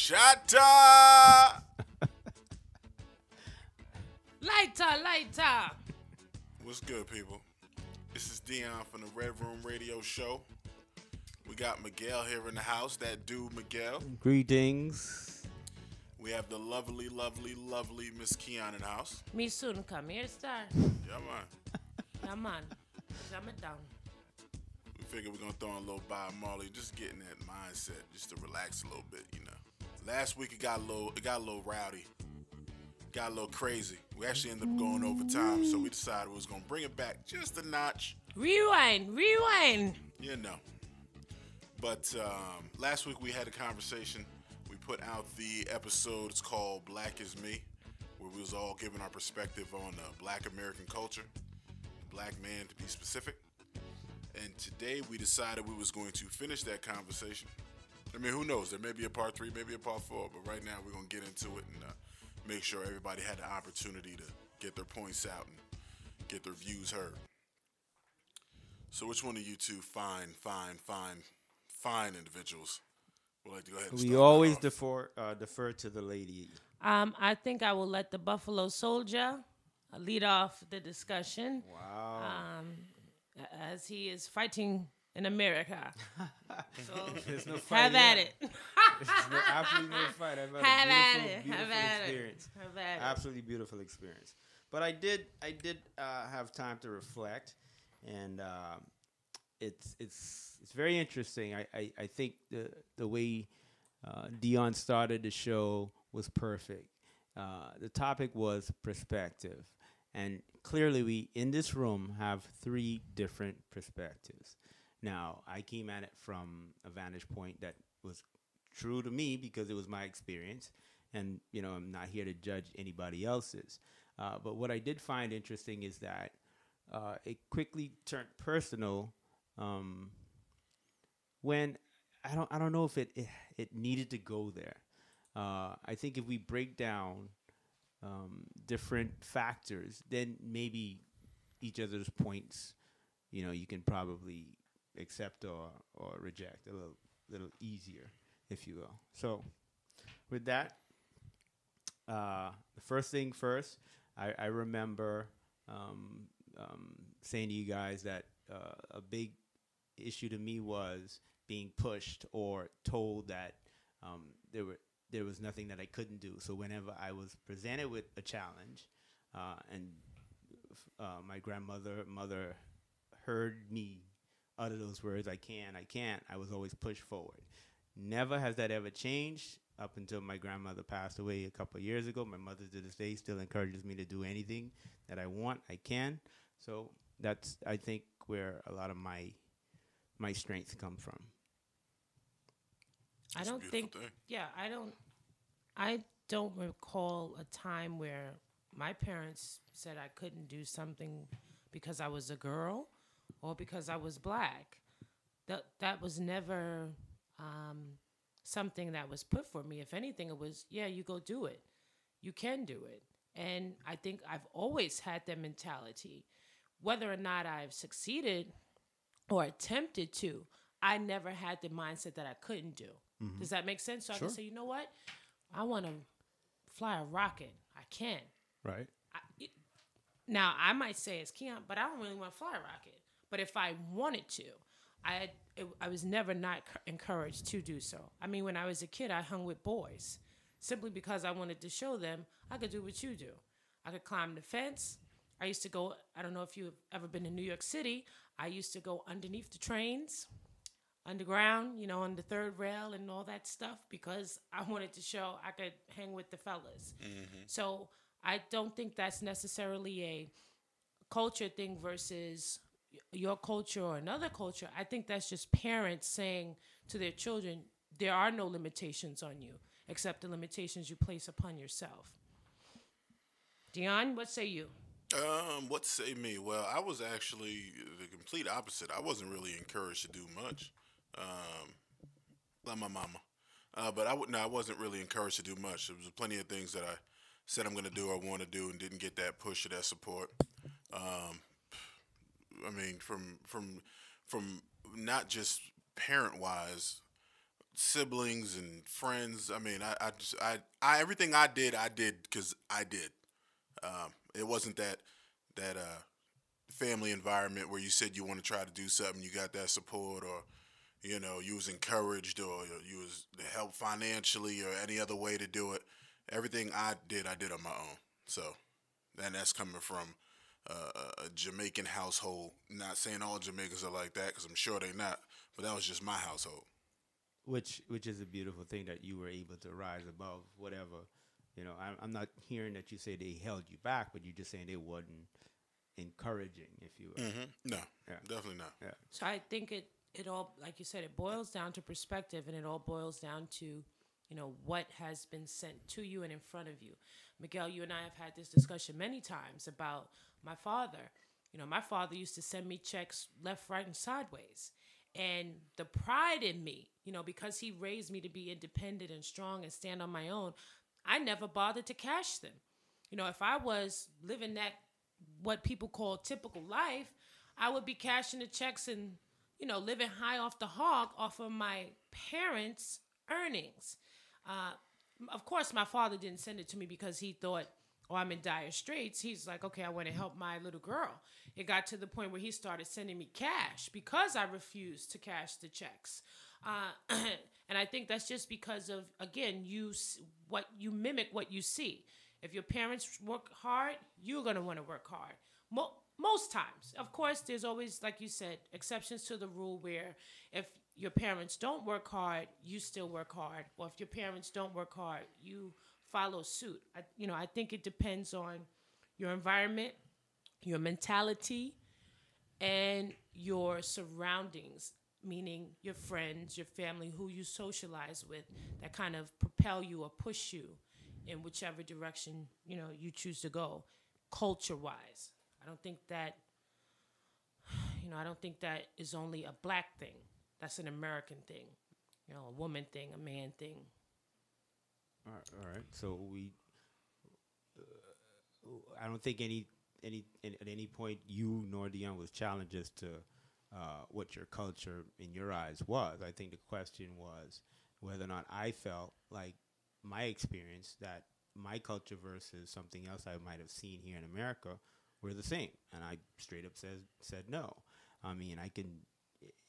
Shata! Lighter. What's good, people? This is Dion from the Red Room Radio Show. We got Miguel here in the house, that dude Miguel. Greetings. We have the lovely Miss Keon in the house. Me soon come here, star. Yeah, man. Yeah, man. Jam it down. We figured we're going to throw in a little Bob Marley, just getting that mindset, just to relax a little bit, you know. Last week it got a little rowdy. Got a little crazy. We actually ended up going over time, so we decided we was going to bring it back just a notch. Rewind. You know. But last week we had a conversation. We put out the episode, it's called Black is Me, where we was all giving our perspective on black American culture, black man to be specific. And today we decided we was going to finish that conversation. I mean, who knows? There may be a part 3, maybe a part 4, but right now we're going to get into it and make sure everybody had the opportunity to get their points out and get their views heard. So which one of you two fine individuals would like to go ahead and start? We always off? defer to the lady. I think I will let the Buffalo Soldier lead off the discussion. Wow. As he is fighting in America. So There's no fight. have at it. There's absolutely no fight. I've had a beautiful experience. Have at it. Absolutely beautiful experience. But I did have time to reflect, and it's very interesting. I think the way Dion started the show was perfect. The topic was perspective, and clearly we in this room have 3 different perspectives. Now, I came at it from a vantage point that was true to me because it was my experience, and I'm not here to judge anybody else's. But what I did find interesting is that it quickly turned personal when I don't know if it needed to go there. I think if we break down different factors, then maybe each other's points, you can probably accept or reject a little easier, if you will. So with that, the first thing first, I remember saying to you guys that a big issue to me was being pushed or told that there was nothing that I couldn't do. So whenever I was presented with a challenge, and my mother heard me utter those words, I can't, I was always pushed forward. Never has that ever changed up until my grandmother passed away a couple of years ago. My mother to this day still encourages me to do anything that I want, I can. So that's, I think, where a lot of my strength come from. I don't recall a time where my parents said I couldn't do something because I was a girl or because I was black. That was never something that was put for me. If anything, it was, yeah, you go do it. You can do it. And I think I've always had that mentality. Whether or not I've succeeded or attempted to, I never had the mindset that I couldn't do. Mm-hmm. Does that make sense? So sure. I can say, you know what? I want to fly a rocket. I can. Right. Now, I might say it's Keon, but I don't really want to fly a rocket. But if I wanted to, I was never not encouraged to do so. I mean, when I was a kid, I hung with boys simply because I wanted to show them I could do what you do. I could climb the fence. I used to go, I don't know if you've ever been in New York City, I used to go underneath the trains, underground, on the third rail and all that stuff because I wanted to show I could hang with the fellas. Mm-hmm. So I don't think that's necessarily a culture thing versus your culture or another culture. I think that's just parents saying to their children, there are no limitations on you except the limitations you place upon yourself. Dion, what say you? What say me? Well, I was actually the complete opposite. I wasn't really encouraged to do much, like my mama. But I wasn't really encouraged to do much. There was plenty of things that I said I'm going to do or want to do and didn't get that push or that support. I mean, from not just parent-wise, siblings and friends. I mean, I everything I did because I did. It wasn't that family environment where you said you want to try to do something, you got that support, or you was encouraged, or you was helped financially, or any other way to do it. Everything I did on my own. So, and that's coming from a Jamaican household. Not saying all Jamaicans are like that, because I'm sure they're not. But that was just my household. Which is a beautiful thing that you were able to rise above whatever. I'm not hearing that you say they held you back, but you're just saying they wasn't encouraging, if you will. No, Yeah. definitely not. Yeah. So I think it all, like you said, it boils down to perspective, and it all boils down to, what has been sent to you and in front of you. Miguel, you and I have had this discussion many times about my father. My father used to send me checks left, right, and sideways. And the pride in me, because he raised me to be independent and strong and stand on my own, I never bothered to cash them. If I was living that, what people call typical life, I would be cashing the checks and, living high off the hog off of my parents' earnings. Of course, my father didn't send it to me because he thought, oh, I'm in dire straits. He's like, okay, I want to help my little girl. It got to the point where he started sending me cash because I refused to cash the checks. And I think that's just because of, again, you mimic what you see. If your parents work hard, you're going to want to work hard. Most times. Of course, there's always, like you said, exceptions to the rule where if your parents don't work hard, you still work hard. Or if your parents don't work hard, you follow suit. I think it depends on your environment, your mentality, and your surroundings, meaning your friends, your family, who you socialize with, that kind of propel you or push you in whichever direction, you choose to go, culture-wise. I don't think that is only a black thing. That's an American thing, a woman thing, a man thing. All right. So I don't think at any point you nor Dion was challenged as to what your culture in your eyes was. I think the question was whether or not I felt like my experience, that my culture versus something else I might have seen here in America, were the same, and I straight up said no. I mean, I can,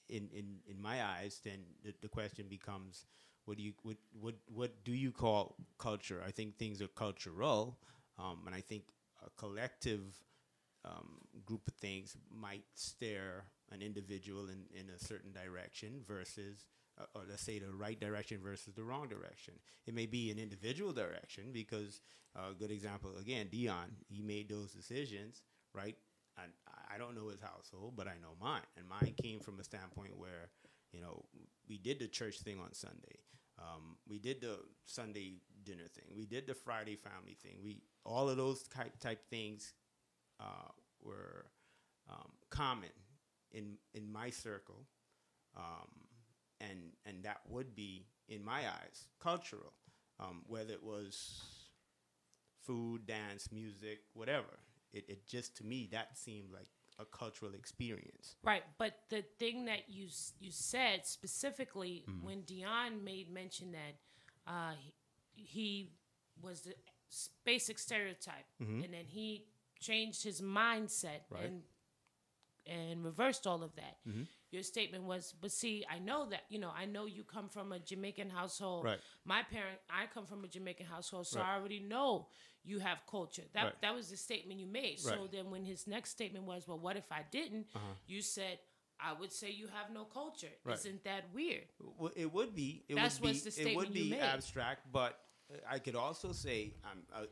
in my eyes, then the question becomes, what do you call culture? I think things are cultural, and I think a collective group of things might steer an individual in a certain direction versus, or let's say the right direction versus the wrong direction. It may be an individual direction because a good example, again, Dion, he made those decisions, right? And I don't know his household, but I know mine. And mine came from a standpoint where, we did the church thing on Sunday. We did the Sunday dinner thing. We did the Friday family thing. All of those type things were common in my circle, and that would be, in my eyes, cultural, whether it was food, dance, music, whatever. It just, to me, that seemed like a cultural experience. Right, but the thing that you said specifically, when Dion made mention that he was the basic stereotype, and then he changed his mindset, right, and reversed all of that. Your statement was, but see, I know that, I know you come from a Jamaican household. Right. I come from a Jamaican household, so right. I already know you have culture. Right. That was the statement you made. So Right. then when his next statement was, well, what if I didn't? You said, I would say you have no culture. Right. Isn't that weird? Well, it would be. That's what's the statement it would be you made. abstract, but I could also say,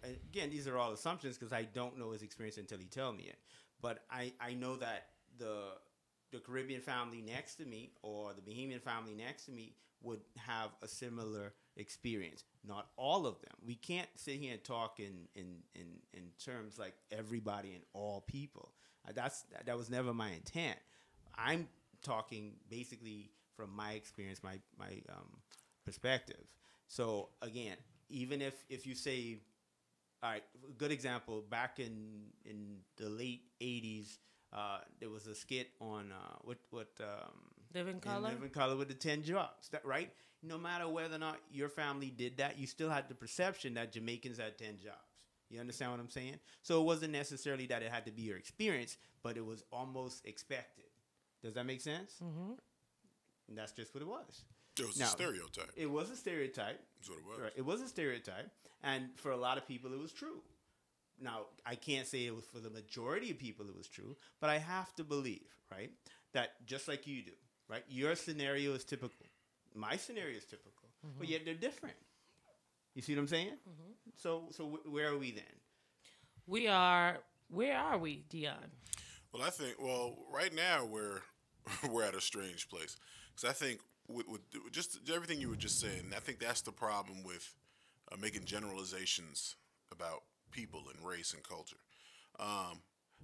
again, these are all assumptions because I don't know his experience until he tells me it. But I know that the Caribbean family next to me or the Bahamian family next to me would have a similar experience. Not all of them. We can't sit here and talk in terms like everybody and all people. That was never my intent. I'm talking basically from my experience, my perspective. So again, even if you say, all right, a good example, back in the late 80s, there was a skit on Living color? In living color with the 10 drops, that right? No matter whether or not your family did that, you still had the perception that Jamaicans had 10 jobs. You understand what I'm saying? So it wasn't necessarily that it had to be your experience, but it was almost expected. Does that make sense? Mm-hmm. And that's just what it was. It was a stereotype. It was a stereotype. That's what it was. Right. It was a stereotype. And for a lot of people, it was true. Now, I can't say it was for the majority of people it was true, but I have to believe, right, that just like you do, right, your scenario is typical. My scenario is typical, but yet they're different. You see what I'm saying? So where are we then? Where are we, Dion? Well, I think, right now we're at a strange place. Because I think with just everything you were just saying, I think that's the problem with making generalizations about people and race and culture. I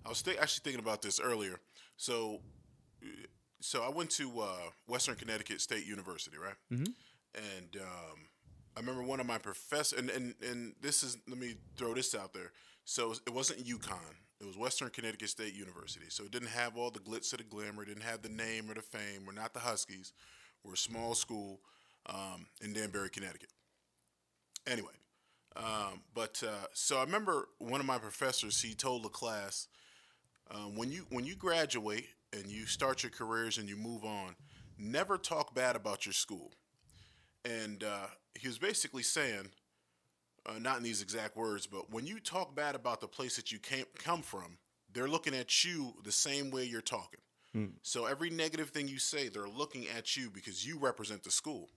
was actually thinking about this earlier. So I went to Western Connecticut State University, right? Mm-hmm. And I remember one of my professors, and this is, let me throw this out there. So it wasn't UConn. It was Western Connecticut State University. So it didn't have all the glitz or the glamour. It didn't have the name or the fame. We're not the Huskies. We're a small school in Danbury, Connecticut. Anyway, so I remember one of my professors, he told the class, when you graduate and you start your careers and you move on, never talk bad about your school. And he was basically saying, not in these exact words, but when you talk bad about the place that you come from, they're looking at you the same way you're talking. So every negative thing you say, they're looking at you because you represent the school.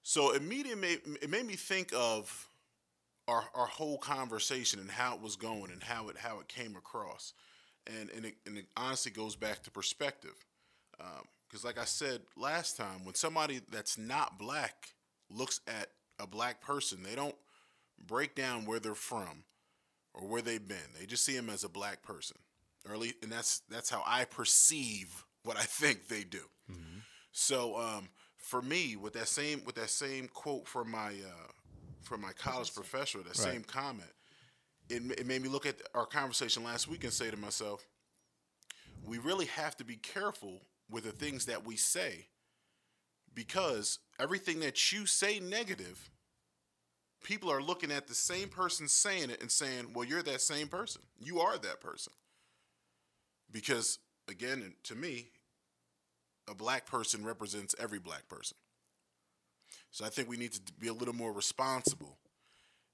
So it made me think of our whole conversation and how it was going and how it came across. And it honestly goes back to perspective. Because like I said last time, when somebody that's not black looks at a black person, they don't break down where they're from or where they've been. They just see him as a black person. And that's how I perceive what I think they do. Mm-hmm. So for me, with that same quote from my college professor, that same comment, it made me look at our conversation last week and say to myself, we really have to be careful with the things that we say, because everything that you say negative, people are looking at the same person saying it and saying, well, you're that same person. You are that person. Because, again, to me, a black person represents every black person. So I think we need to be a little more responsible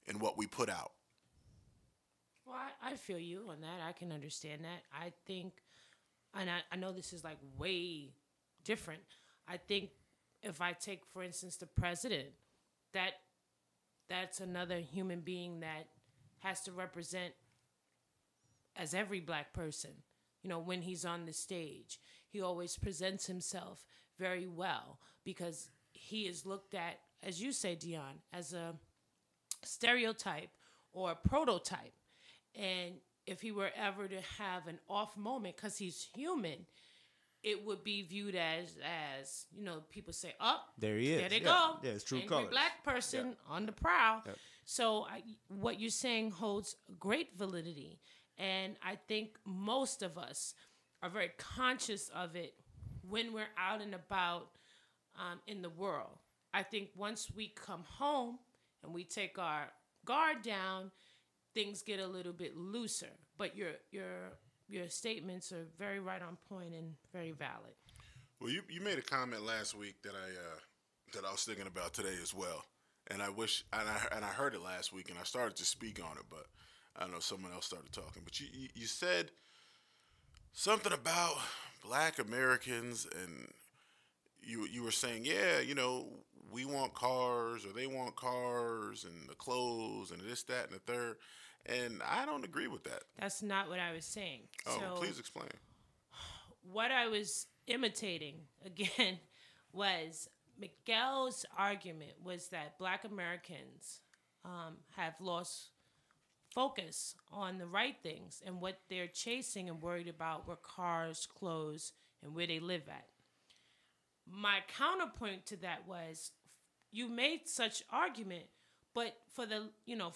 in what we put out. Well, I feel you on that. I can understand that. I think, and I know this is like way different. I think if I take, for instance, the president, that's another human being that has to represent as every black person. You know, when he's on the stage, he always presents himself very well because he is looked at, as you say, Dion, as a stereotype or a prototype. And if he were ever to have an off moment, because he's human, it would be viewed as you know, people say, oh, there he is. There they go. Yeah, it's true Angry colors. black person on the prowl. Yep. So what you're saying holds great validity. And I think most of us are very conscious of it when we're out and about in the world. I think once we come home and we take our guard down, things get a little bit looser. But your statements are very right on point and very valid. Well, you made a comment last week that I was thinking about today as well, and I heard it last week, and I started to speak on it, but I don't know, someone else started talking. But you said something about black Americans, and you were saying, yeah, you know, we want cars, or they want cars, and the clothes, and this, that, and the third. And I don't agree with that. That's not what I was saying. Oh, so please explain. What I was imitating, again, was Miguel's argument was that black Americans have lost focus on the right things, and what they're chasing and worried about were cars, clothes, and where they live at. My counterpoint to that was, you made such argument, but for the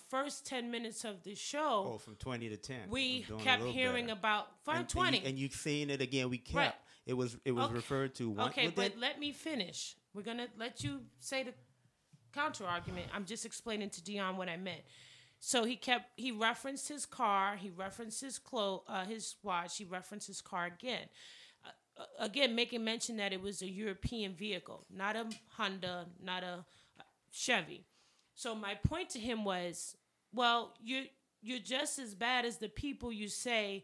first 10 minutes of the show, from 20 to 10, we kept hearing about 20, and you saying it again. We kept. Right. It was referred to one. Okay, but let me finish. We're gonna let you say the counter argument. I'm just explaining to Dion what I meant. So he referenced his car, he referenced his his watch, he referenced his car again. Again, making mention that it was a European vehicle, not a Honda, not a Chevy. So my point to him was, well, you're just as bad as the people you say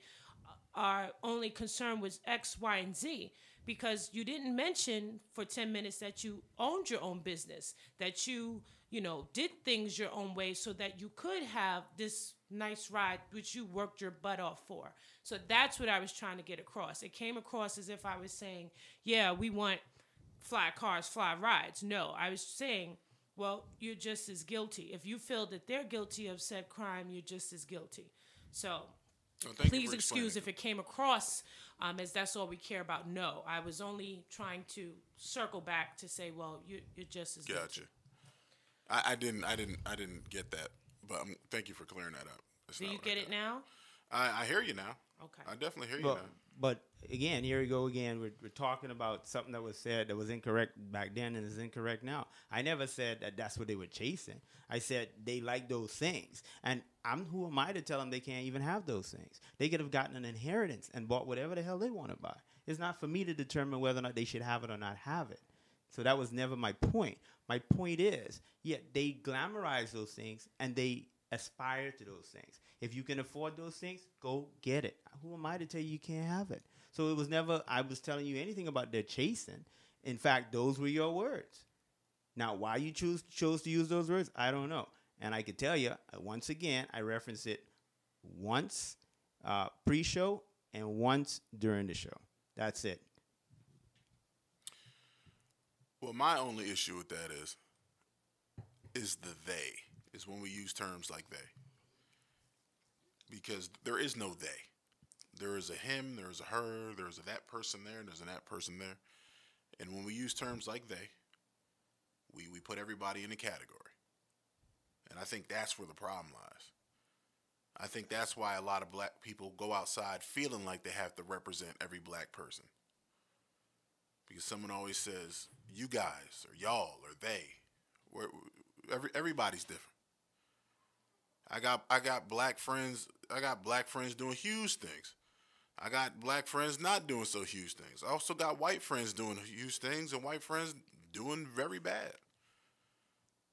are only concerned with X, Y, and Z, because you didn't mention for 10 minutes that you owned your own business, that you did things your own way so that you could have this nice ride, which you worked your butt off for. So that's what I was trying to get across. It came across as if I was saying, yeah, we want fly cars, fly rides. No, I was saying, well, you're just as guilty. If you feel that they're guilty of said crime, you're just as guilty. So please excuse if it came across as that's all we care about. No, I was only trying to circle back to say, well, you're just as guilty. Gotcha. I didn't get that, but thank you for clearing that up. Do you get it now? I hear you now. Okay. I definitely hear you now. But again, here we go again. We're talking about something that was said that was incorrect back then and is incorrect now. I never said that that's what they were chasing. I said they like those things. And who am I to tell them they can't even have those things? They could have gotten an inheritance and bought whatever the hell they want to buy. It's not for me to determine whether or not they should have it or not have it. So that was never my point. My point is, they glamorize those things and they aspire to those things. If you can afford those things, go get it. Who am I to tell you can't have it? So it was never I was telling you anything about their chasing. In fact, those were your words. Now, why you chose to use those words, I don't know. And I could tell you, once again, I referenced it once pre-show and once during the show. That's it. Well, my only issue with that is the they, is when we use terms like they. Because there is no they. There is a him, there is a her, there is a that person there, and there's a that person there. And when we use terms like they, we put everybody in a category. And I think that's where the problem lies. I think that's why a lot of black people go outside feeling like they have to represent every black person. Because someone always says, you guys, or y'all, or they. Everybody's different. I got black friends. I got black friends doing huge things. I got black friends not doing so huge things. I also got white friends doing huge things and white friends doing very bad.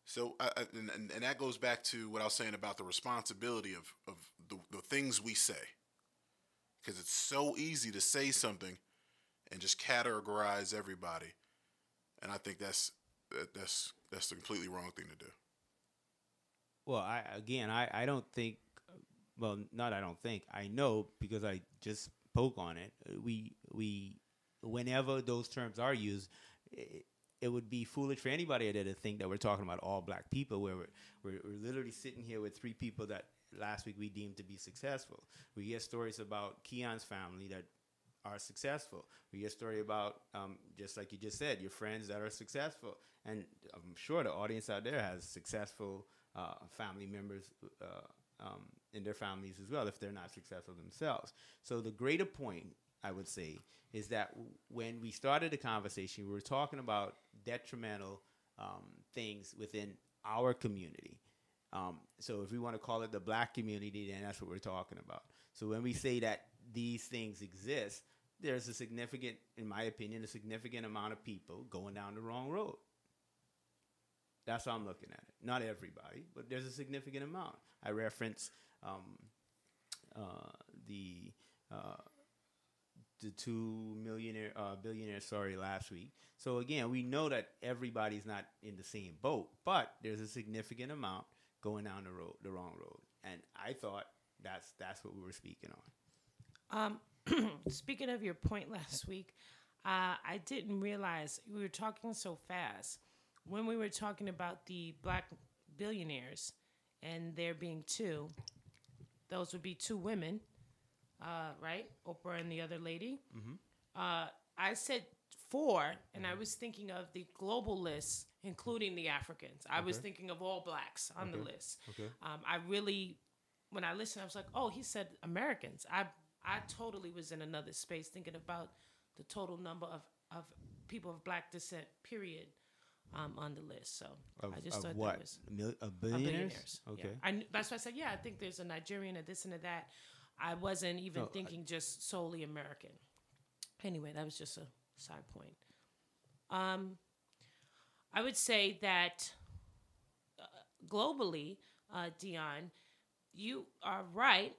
So, and that goes back to what I was saying about the responsibility of the things we say. Because it's so easy to say something and just categorize everybody. And I think that's the completely wrong thing to do. Well, I don't think, well, not I don't think, I know because I just spoke on it. We whenever those terms are used, it would be foolish for anybody to think that we're talking about all black people, where we're literally sitting here with three people that last week we deemed to be successful. We get stories about Keon's family that are successful. We get a story about, just like you just said, your friends that are successful. And I'm sure the audience out there has successful family members in their families as well, if they're not successful themselves. So the greater point, I would say, is that when we started the conversation, we were talking about detrimental things within our community. So if we want to call it the black community, then that's what we're talking about. So when we say that these things exist, there's a significant, in my opinion, a significant amount of people going down the wrong road. That's how I'm looking at it. Not everybody, but there's a significant amount. I reference the two billionaires, last week. So again, we know that everybody's not in the same boat, but there's a significant amount going down the wrong road. And I thought that's what we were speaking on. Speaking of your point last week, I didn't realize we were talking so fast. When we were talking about the black billionaires and there being two, those would be two women, right? Oprah and the other lady. Mm-hmm. I said four, and I was thinking of the global list, including the Africans. I was thinking of all blacks on the list. Okay. I really, when I listened, I was like, oh, he said Americans. I totally was in another space thinking about the total number of people of black descent, period, on the list. So I just thought what? that was Of billionaires? Yeah. Okay. That's why I said, yeah, I think there's a Nigerian, a this and a that. I wasn't even thinking just solely American. Anyway, that was just a side point. I would say that globally, Dion, you are right.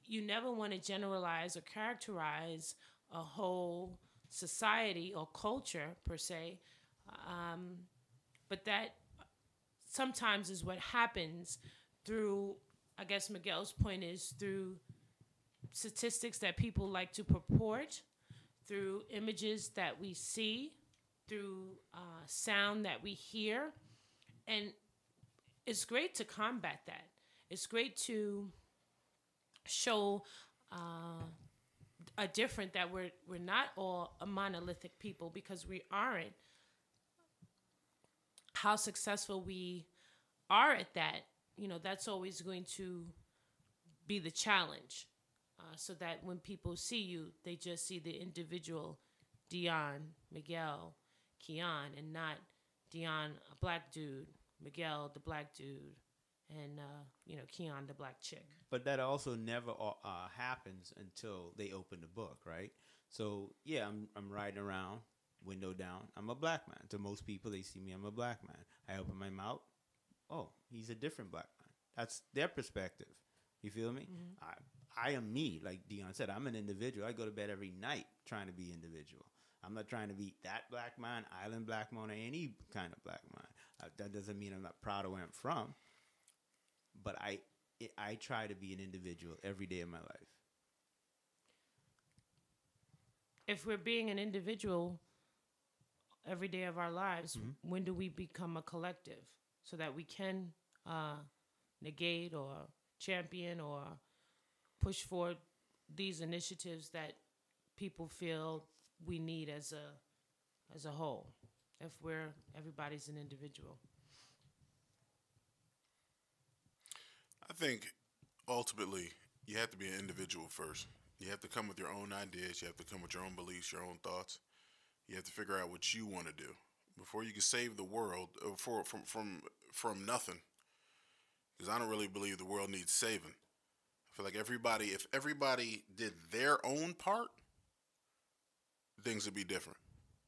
You never want to generalize or characterize a whole society or culture per se, but that sometimes is what happens through, I guess Miguel's point is, through statistics that people like to purport, through images that we see, through sound that we hear. And it's great to combat that. It's great to show a different, that we're not all a monolithic people, because we aren't. How successful we are at that, that's always going to be the challenge. So that when people see you, they just see the individual Dion, Miguel, Keon, and not Dion, a black dude, Miguel, the black dude, and Keon, the black chick. But that also never happens until they open the book, right? So yeah, I'm riding around, window down. I'm a black man. To most people, they see me, I'm a black man. I open my mouth. Oh, he's a different black man. That's their perspective. You feel me? Mm-hmm. I am me. Like Dion said, I'm an individual. I go to bed every night trying to be individual. I'm not trying to be that black man, island black man, or any kind of black man. That doesn't mean I'm not proud of where I'm from. But I try to be an individual every day of my life. If we're being an individual every day of our lives, mm-hmm. when do we become a collective so that we can negate or champion or push forward these initiatives that people feel we need as a whole, if everybody's an individual? I think ultimately you have to be an individual first. You have to come with your own ideas. You have to come with your own beliefs, your own thoughts. You have to figure out what you want to do before you can save the world from nothing. Because I don't really believe the world needs saving. I feel like if everybody did their own part, things would be different.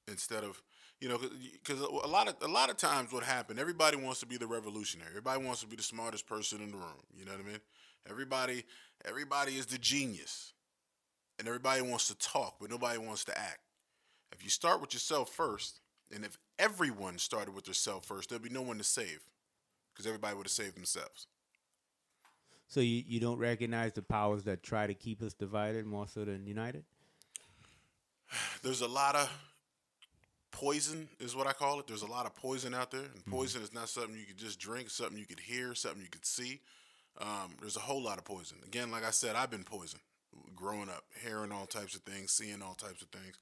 Instead of, because a lot of times what happened, everybody wants to be the revolutionary. Everybody wants to be the smartest person in the room. You know what I mean? Everybody is the genius. And everybody wants to talk, but nobody wants to act. If you start with yourself first, and if everyone started with themselves first, there'd be no one to save, because everybody would have saved themselves. So you don't recognize the powers that try to keep us divided more so than united? There's a lot of poison, is what I call it. There's a lot of poison out there, and poison is not something you could just drink. It's something you could hear, something you could see. There's a whole lot of poison. Again, like I said, I've been poisoned growing up, hearing all types of things, seeing all types of things.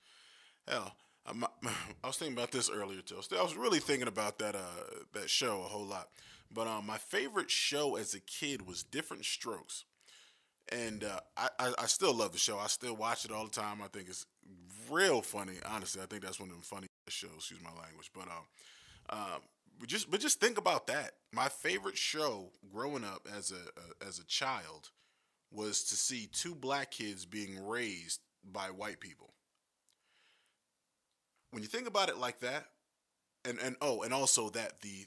Hell, I was thinking about this earlier too. I was really thinking about that show a whole lot. But my favorite show as a kid was Different Strokes. And I still love the show. I still watch it all the time. I think it's real funny. Honestly, I think that's one of the funniest shows. Excuse my language, but just think about that. My favorite show growing up as a child was to see two black kids being raised by white people. When you think about it like that, and also that the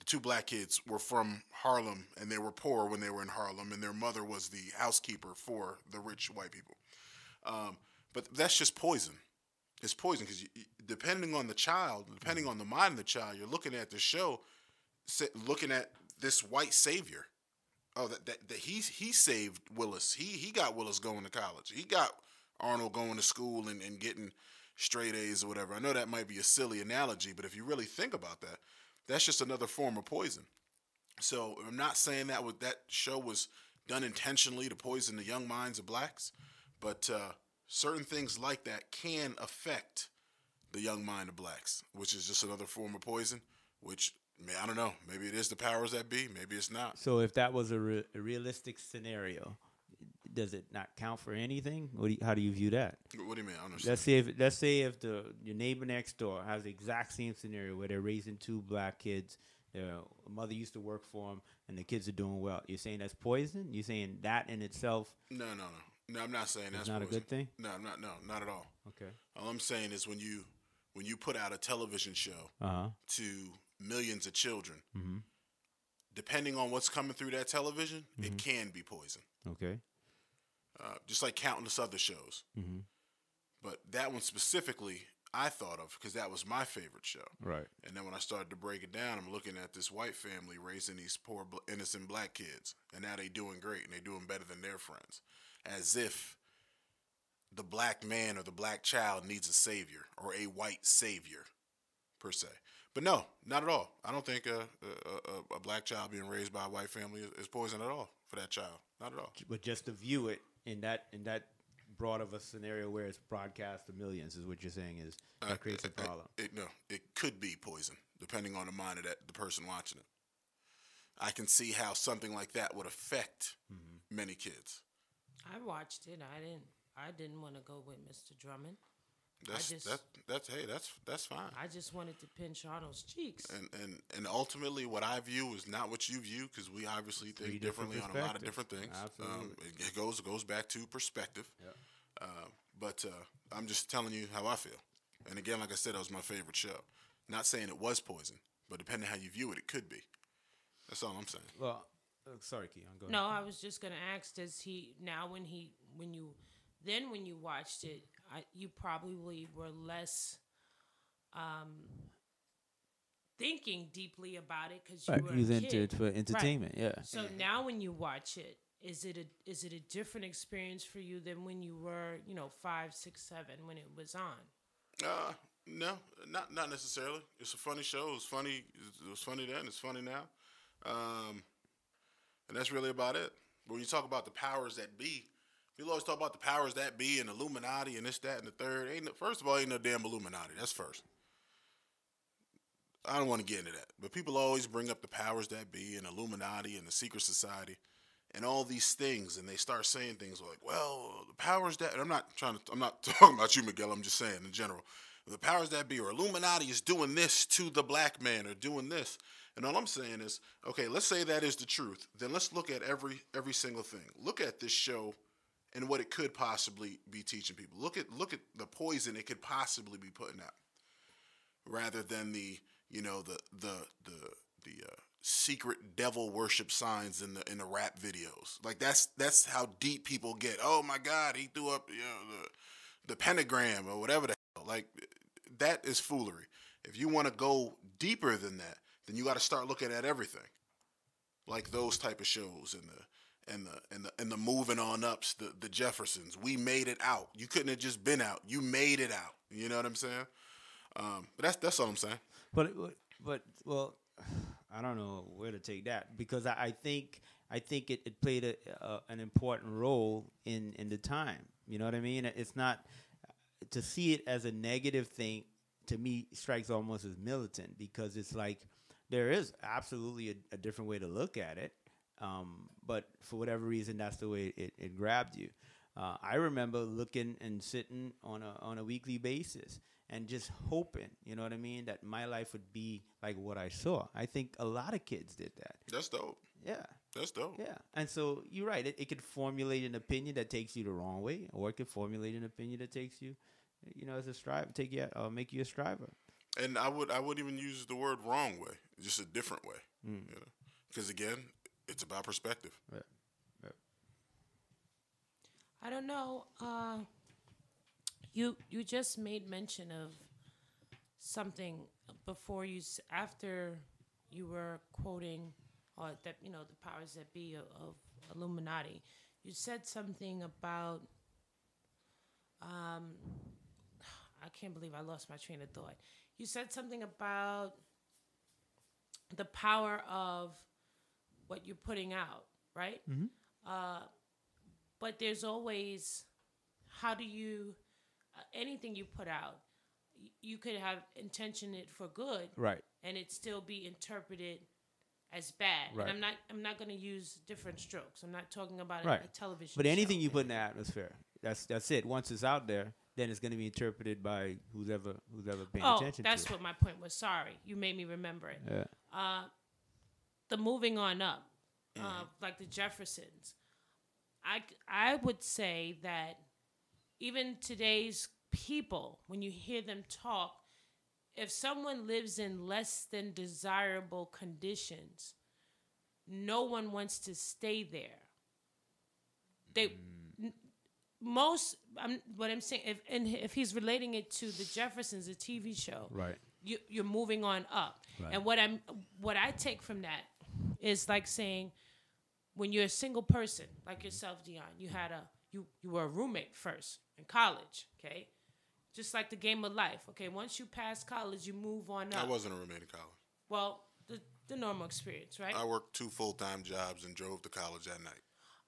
two black kids were from Harlem and they were poor when they were in Harlem, and their mother was the housekeeper for the rich white people. But that's just poison. It's poison because depending on the child, depending on the mind of the child, you're looking at the show, looking at this white savior. Oh, that he saved Willis. He got Willis going to college. He got Arnold going to school and getting straight A's or whatever. I know that might be a silly analogy, but if you really think about that, that's just another form of poison. So I'm not saying that show was done intentionally to poison the young minds of blacks, but certain things like that can affect the young mind of blacks, which is just another form of poison, which, I don't know, maybe it is the powers that be, maybe it's not. So if that was a realistic scenario, does it not count for anything? How do you view that? What do you mean? I don't understand. Let's say if your neighbor next door has the exact same scenario where they're raising two black kids, their mother used to work for them, and the kids are doing well. You're saying that's poison? You're saying that in itself? No. I'm not saying that's not poison. A good thing. No, I'm not. No, not at all. Okay. All I'm saying is when you put out a television show to millions of children, depending on what's coming through that television, it can be poison. Okay. Just like countless other shows. But that one specifically, I thought of because that was my favorite show. Right. And then when I started to break it down, I'm looking at this white family raising these poor innocent black kids, and now they doing great and they doing better than their friends, as if the black man or the black child needs a savior or a white savior, per se. But no, not at all. I don't think a black child being raised by a white family is poison at all for that child. Not at all. But just to view it in that broad of a scenario where it's broadcast to millions is what you're saying is that creates a problem. It could be poison depending on the mind of the person watching it. I can see how something like that would affect many kids. I watched it. I didn't want to go with Mr. Drummond. That's fine. I just wanted to pinch Arnold's cheeks. And ultimately, what I view is not what you view because we obviously think differently on a lot of different things. Absolutely. It goes back to perspective. Yeah. But I'm just telling you how I feel. And again, like I said, that was my favorite show. Not saying it was poison, but depending on how you view it, it could be. That's all I'm saying. Well, sorry, Keon. Go ahead. No, I was just gonna ask. Does he now when you watched it, you probably were less thinking deeply about it because you were a kid. Into it for entertainment, right. Yeah. So now when you watch it, is it a different experience for you than when you were 5, 6, 7 when it was on? No, not necessarily. It's a funny show. It was funny. It was funny then. It's funny now. And that's really about it. When you talk about the powers that be, people always talk about the powers that be and Illuminati and this, that, and the third. First of all, ain't no damn Illuminati. That's first. I don't want to get into that. But people always bring up the powers that be and Illuminati and the secret society and all these things. And they start saying things like, well, the powers that, and I'm not talking about you, Miguel. I'm just saying in general. The powers that be or Illuminati is doing this to the black man or doing this. And all I'm saying is, okay, let's say that is the truth. Then let's look at every single thing. Look at this show and what it could possibly be teaching people. Look at the poison it could possibly be putting out, rather than the secret devil worship signs in the rap videos. Like that's how deep people get. Oh my God, he threw up the pentagram or whatever the hell. Like that is foolery. If you want to go deeper than that, then you got to start looking at everything, like those type of shows and the moving on ups, the Jeffersons. We made it out. You couldn't have just been out. You made it out. You know what I'm saying? But that's all I'm saying. But well, I don't know where to take that because I think it played an important role in the time. You know what I mean? It's not to see it as a negative thing. To me, strikes almost as militant because it's like there is absolutely a different way to look at it. But for whatever reason, that's the way it grabbed you. I remember looking and sitting on a weekly basis and just hoping, you know what I mean, that my life would be like what I saw. I think a lot of kids did that. That's dope. Yeah. That's dope. Yeah. And so you're right. It could formulate an opinion that takes you the wrong way, or it could formulate an opinion that takes you, as a striver, make you a striver. And I would even use the word wrong way, just a different way, because again, it's about perspective. Right. I don't know. You just made mention of something before after you were quoting that the powers that be of Illuminati. You said something about I can't believe I lost my train of thought. You said something about the power of what you're putting out, right? Mm-hmm. But there's always, how do you, anything you put out, you could have intention it for good, right, and it still be interpreted as bad. Right. And I'm not going to use different strokes. I'm not talking about Right. a television But anything show. you put in the atmosphere, that's it. Once it's out there, then it's going to be interpreted by who's ever paying attention that's to it. what my point was. Sorry. You made me remember it. Yeah. The moving on up, like the Jeffersons, I would say that even today's people, when you hear them talk, if someone lives in less than desirable conditions, no one wants to stay there. What I'm saying, if he's relating it to the Jeffersons, the TV show, Right. You're moving on up. Right. And what I take from that is like saying, when you're a single person like yourself, Dion, you were a roommate first in college, okay? Just like the game of life, okay? Once you pass college, you move on up. I wasn't a roommate in college. Well, the normal experience, right? I worked 2 full-time jobs and drove to college that night.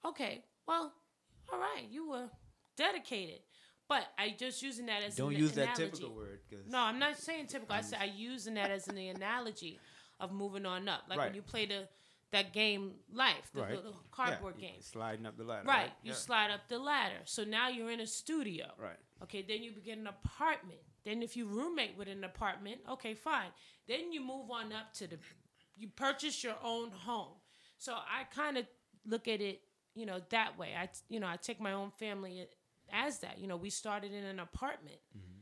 Okay, well, all right, you were dedicated. But I just using that as Don't an use analogy. that typical word. No, I'm not saying typical. I using that as an analogy of moving on up. Like Right. when you play that game Life, the Right. little cardboard Yeah, game. sliding up the ladder. Right. You Yeah. slide up the ladder. So now you're in a studio. Right. Okay, then you get an apartment. Then if you roommate with an apartment, okay, fine. Then you move on up to you purchase your own home. So I kind of look at it, that way. I take my own family as that. We started in an apartment. Mm-hmm.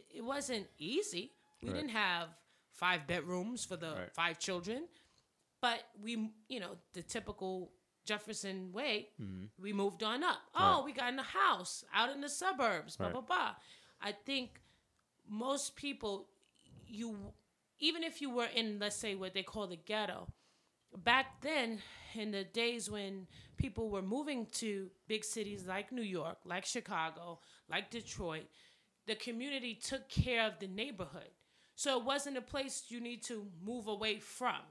It wasn't easy. We didn't have 5 bedrooms for the 5 children. But we, the typical Jefferson way, we moved on up. Oh, we got in a house out in the suburbs, blah, blah, blah. I think most people, even if you were in, let's say, what they call the ghetto, back then, in the days when people were moving to big cities like New York, like Chicago, like Detroit, the community took care of the neighborhood. So it wasn't a place you need to move away from,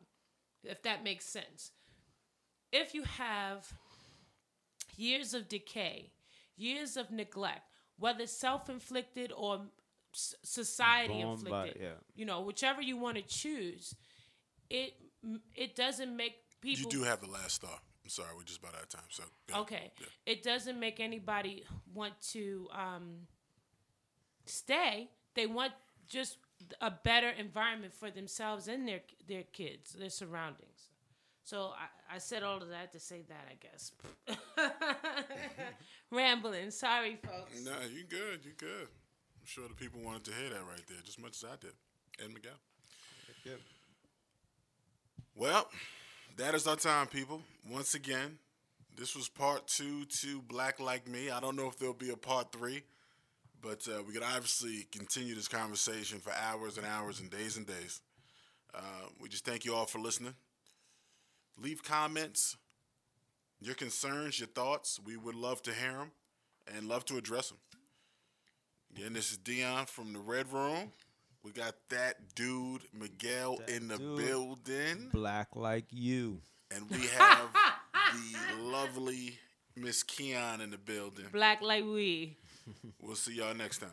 if that makes sense. If you have years of decay, years of neglect, whether self-inflicted or society-inflicted, whichever you want to choose, it doesn't make people... You do have the last star. I'm sorry, we're just about out of time. So okay. Yeah. It doesn't make anybody want to stay. They want just a better environment for themselves and their kids, their surroundings. So I said all of that to say that, I guess. Rambling. Sorry, folks. No, you good. You good. I'm sure the people wanted to hear that right there, just as much as I did. Ed Miguel. Good. Well, that is our time, people. Once again, this was part 2 to Black Like Me. I don't know if there'll be a part 3, but we could obviously continue this conversation for hours and hours and days. We just thank you all for listening. Leave comments, your concerns, your thoughts. We would love to hear them and love to address them. Again, this is Dion from the Red Room. We got that dude, Miguel, in the building. Black like you. And we have the lovely Miss Keon in the building. Black like we. We'll see y'all next time.